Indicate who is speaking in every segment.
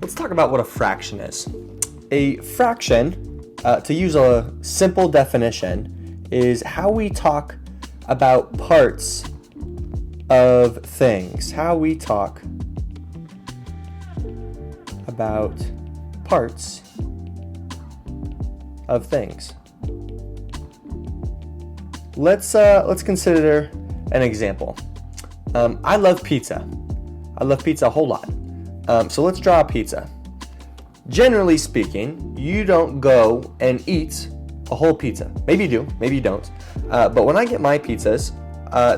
Speaker 1: Let's talk about what a fraction is. A fraction, to use a simple definition, is how we talk about parts of things. How we talk about parts of things. Let's consider an example. I love pizza. I love pizza a whole lot. So let's draw a pizza. Generally speaking, you don't go and eat a whole pizza. Maybe you do, maybe you don't. But when I get my pizzas,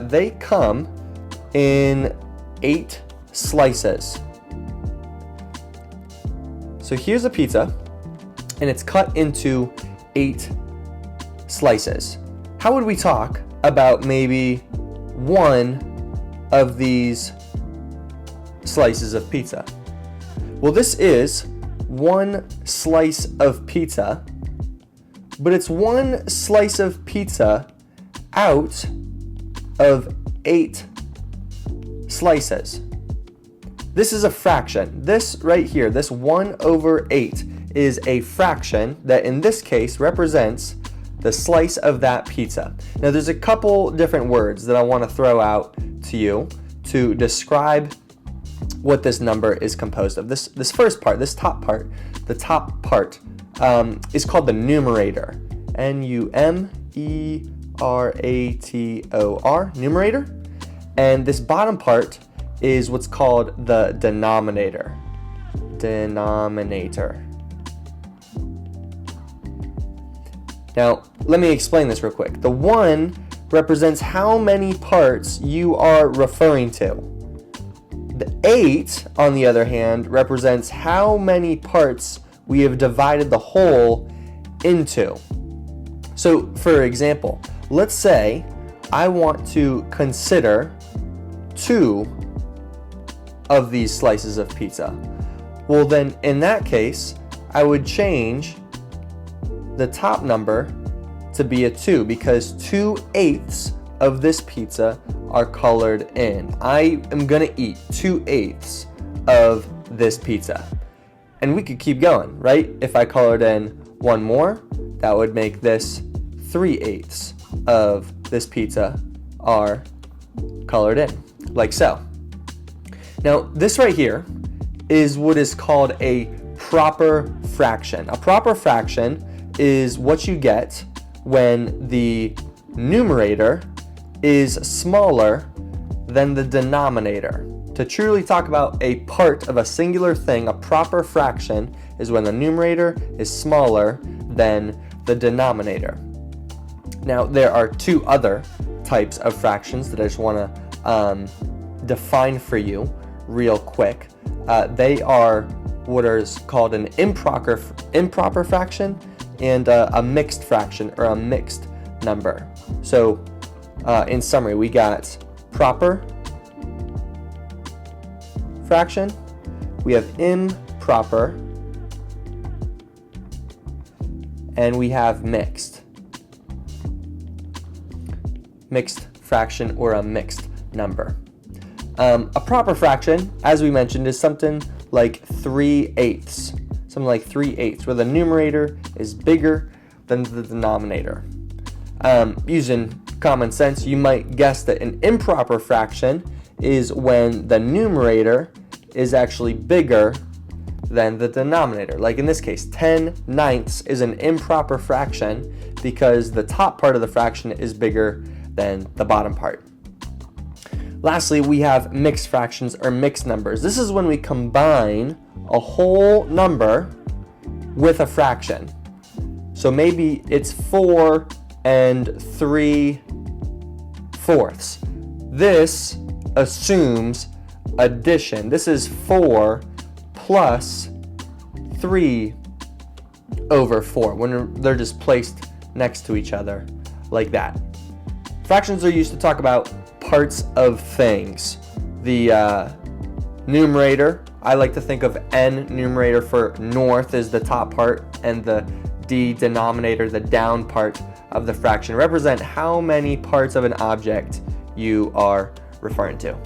Speaker 1: they come in 8 slices. So here's a pizza, and it's cut into 8 slices. How would we talk about maybe one of these slices of pizza? Well, this is one slice of pizza, but it's one slice of pizza out of 8 slices. This is a fraction. This right here, this 1/8, is a fraction that in this case represents the slice of that pizza. Now there's a couple different words that I want to throw out to you to describe what this number is composed of. This first part, this top part, the top part is called the numerator. Numerator, numerator. And this bottom part is what's called the denominator. Now, let me explain this real quick. The 1 represents how many parts you are referring to. The 8, on the other hand, represents how many parts we have divided the whole into. So, for example, let's say I want to consider 2 of these slices of pizza. Well, then in that case, I would change the top number to be a 2 because 2/8 of this pizza are colored in. I am gonna eat 2/8 of this pizza. And we could keep going, right? If I colored in one more, that would make this 3/8 of this pizza are colored in, like so. Now, this right here is what is called a proper fraction. A proper fraction is what you get when the numerator is smaller than the denominator. To truly talk about a part of a singular thing, a proper fraction is when the numerator is smaller than the denominator. Now, there are 2 other types of fractions that I just want to define for you real quick. They are what is called an improper fraction and a mixed fraction or a mixed number. So in summary, we got proper fraction, we have improper, and we have mixed fraction or a mixed number. A proper fraction, as we mentioned, is something like 3/8. Something like 3/8, where the numerator is bigger than the denominator. Using common sense, you might guess that an improper fraction is when the numerator is actually bigger than the denominator. Like in this case, 10/9 is an improper fraction because the top part of the fraction is bigger than the bottom part. Lastly, we have mixed fractions or mixed numbers. This is when we combine a whole number with a fraction. So maybe it's 4 3/4. This assumes addition. This is 4 plus 3/4 when they're just placed next to each other like that. Fractions are used to talk about parts of things. The numerator, I like to think of N numerator for north is the top part, and the D denominator, the down part of the fraction, represent how many parts of an object you are referring to.